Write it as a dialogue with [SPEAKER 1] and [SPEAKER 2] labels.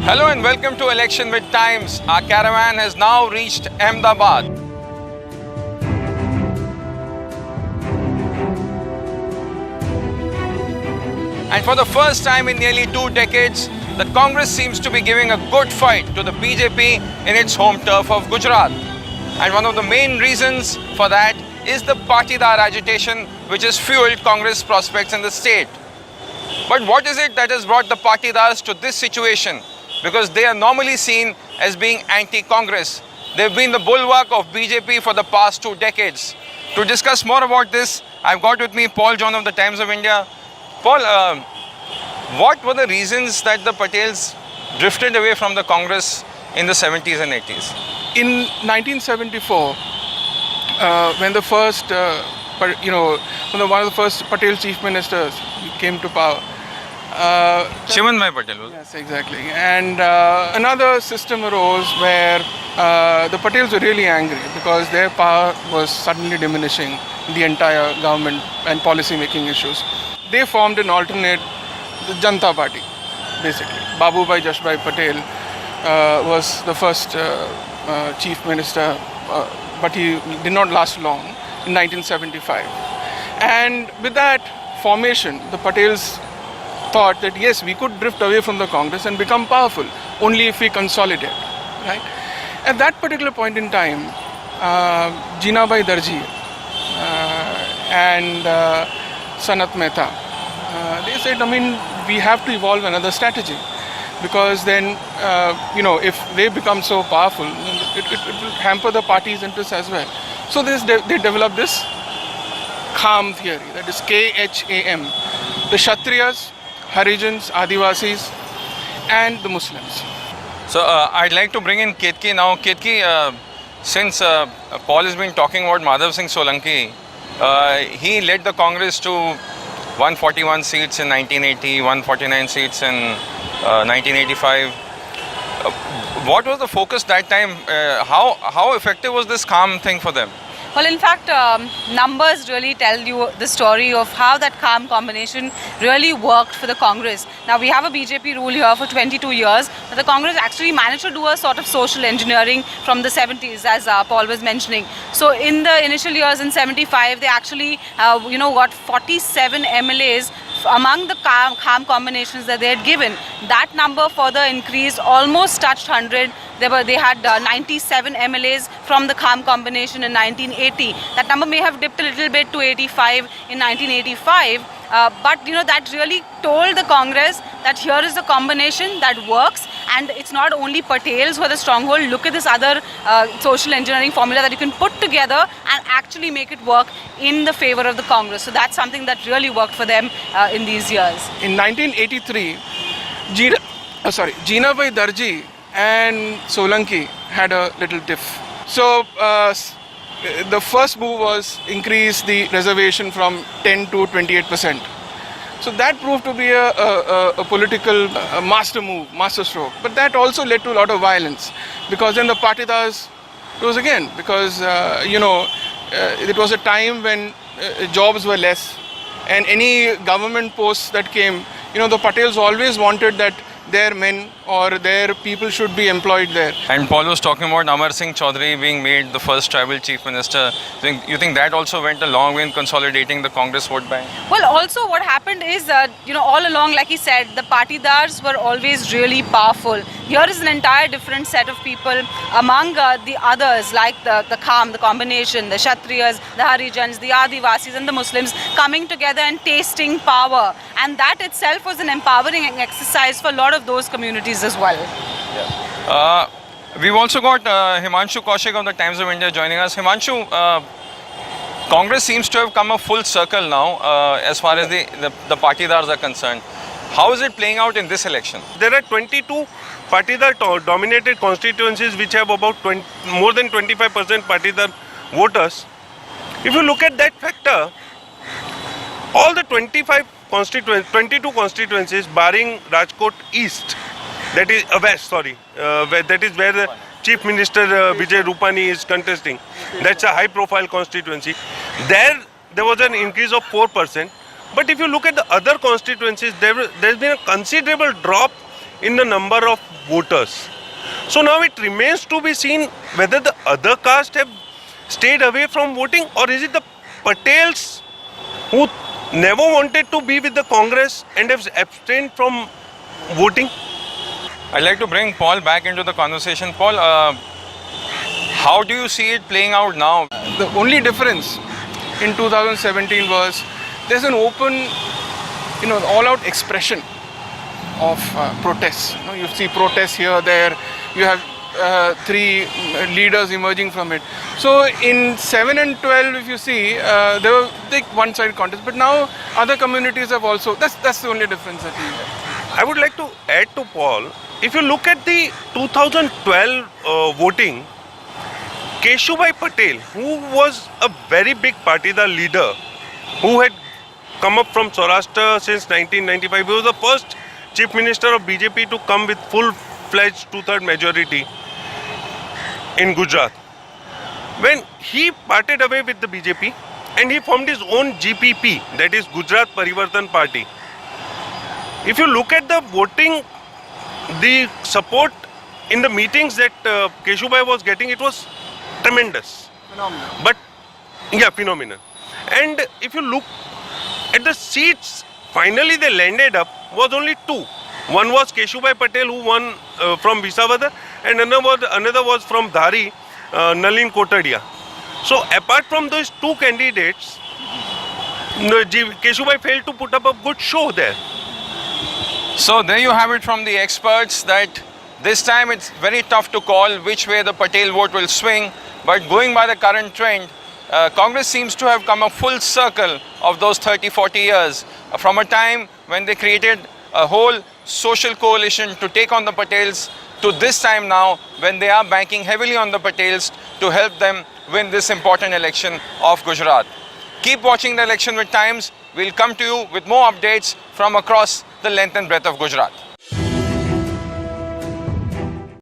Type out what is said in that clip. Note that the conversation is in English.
[SPEAKER 1] Hello and welcome to Election with Times. Our caravan has now reached Ahmedabad. And for the first time in nearly 2 decades, the Congress seems to be giving a good fight to the BJP in its home turf of Gujarat. And one of the main reasons for that is the Patidar agitation which has fueled Congress prospects in the state. But what is it that has brought the Patidars to this situation? Because they are normally seen as being anti-Congress. They've been the bulwark of BJP for the past 2 decades. To discuss more about this, I've got with me Paul John of the Times of India. Paul, what were the reasons that the Patels drifted away from the Congress in the 70s and 80s?
[SPEAKER 2] In 1974, when the first, one of the first Patel chief ministers came to power,
[SPEAKER 1] Chimanbhai Patel.
[SPEAKER 2] Yes, exactly. And another system arose where the Patels were really angry because their power was suddenly diminishing the entire government and policy making issues. They formed an alternate, the Janata Party, basically. Babubhai Jashbhai Patel was the first chief minister, but he did not last long in 1975. And with that formation, the Patels thought that yes, we could drift away from the Congress and become powerful only if we consolidate, right? At that particular point in time, Jinabai Darji and Sanat Mehta, they said, we have to evolve another strategy because then, if they become so powerful, it will hamper the party's interests as well. So they developed this KHAM theory, that is K-H-A-M, the Kshatriyas, Harijans, Adivasis, and the Muslims.
[SPEAKER 1] So I'd like to bring in Ketki now. Ketki, since Paul has been talking about Madhav Singh Solanki, he led the Congress to 141 seats in 1980, 149 seats in 1985. What was the focus that time? How effective was this KHAM thing for them?
[SPEAKER 3] Well, in fact, numbers really tell you the story of how that KHAM combination really worked for the Congress. Now, we have a BJP rule here for 22 years, but the Congress actually managed to do a sort of social engineering from the 70s, as Paul was mentioning. So, in the initial years in 75, they actually, got 47 MLAs among the KHAM combinations that they had given. That number further increased, almost touched 100. They had 97 MLAs from the KHAM combination in 1980. That number may have dipped a little bit to 85 in 1985. But that really told the Congress that here is a combination that works, and it's not only Patels who are the stronghold. Look at this other social engineering formula that you can put together and actually make it work in the favor of the Congress. So that's something that really worked for them in these years.
[SPEAKER 2] In 1983, Jinabai Darji and Solanki had a little tiff. So the first move was increase the reservation from 10 to 28%. So that proved to be a political master move, master stroke. But that also led to a lot of violence because then the Patidars rose again because, it was a time when jobs were less and any government posts that came, the Patels always wanted that their men or their people should be employed there.
[SPEAKER 1] And Paul was talking about Amar Singh Chaudhary being made the first tribal chief minister. You think that also went a long way in consolidating the Congress vote bank?
[SPEAKER 3] Well, also what happened is, all along, like he said, the Patidars were always really powerful. Here is an entire different set of people among the others, like the KHAM, the combination, the Kshatriyas, the Harijans, the Adivasis and the Muslims coming together and tasting power. And that itself was an empowering exercise for a lot of those communities as well.
[SPEAKER 1] Yeah. We've also got Himanshu Kaushik of the Times of India joining us. Himanshu, Congress seems to have come a full circle now as far as the Patidars are concerned. How is it playing out in this election?
[SPEAKER 4] There are 22 Patidar-dominated constituencies which have about more than 25% Patidar voters. If you look at that factor, all the 22 constituencies barring Rajkot East, that is that is where the Chief Minister Vijay Rupani is contesting. That's a high-profile constituency. There was an increase of 4%. But if you look at the other constituencies, there's been a considerable drop in the number of voters. So now it remains to be seen whether the other caste have stayed away from voting, or is it the Patels who never wanted to be with the Congress and have abstained from voting.
[SPEAKER 1] I'd like to bring Paul back into the conversation. Paul, how do you see it playing out now?
[SPEAKER 2] The only difference in 2017 was there's an open, all-out expression of protests. You see protests here, there. You have three leaders emerging from it. So in 7 and 12, if you see, there were big one-sided contests. But now other communities have also. That's the only difference that we have.
[SPEAKER 4] I would like to add to Paul. If you look at the 2012 voting, Keshubhai Patel, who was a very big Patidar leader, who had come up from Saurashtra since 1995, he was the first chief minister of BJP to come with full-fledged two-third majority in Gujarat. When he parted away with the BJP and he formed his own GPP, that is Gujarat Parivartan Party. If you look at the voting, the support in the meetings that Keshubhai was getting, it was tremendous.
[SPEAKER 2] Phenomenal.
[SPEAKER 4] But, yeah, phenomenal. And if you look at the seats, finally they landed up, was only two. One was Keshubhai Patel, who won from Visakhapatnam, and another was from Dhari, Nalin Kotadia. So apart from those two candidates, Keshubhai failed to put up a good show there.
[SPEAKER 1] So there you have it from the experts that this time it's very tough to call which way the Patel vote will swing. But going by the current trend, Congress seems to have come a full circle of those 30-40 years from a time when they created a whole social coalition to take on the Patels to this time now when they are banking heavily on the Patels to help them win this important election of Gujarat. Keep watching the election with Times. We'll come to you with more updates from across the length and breadth of Gujarat.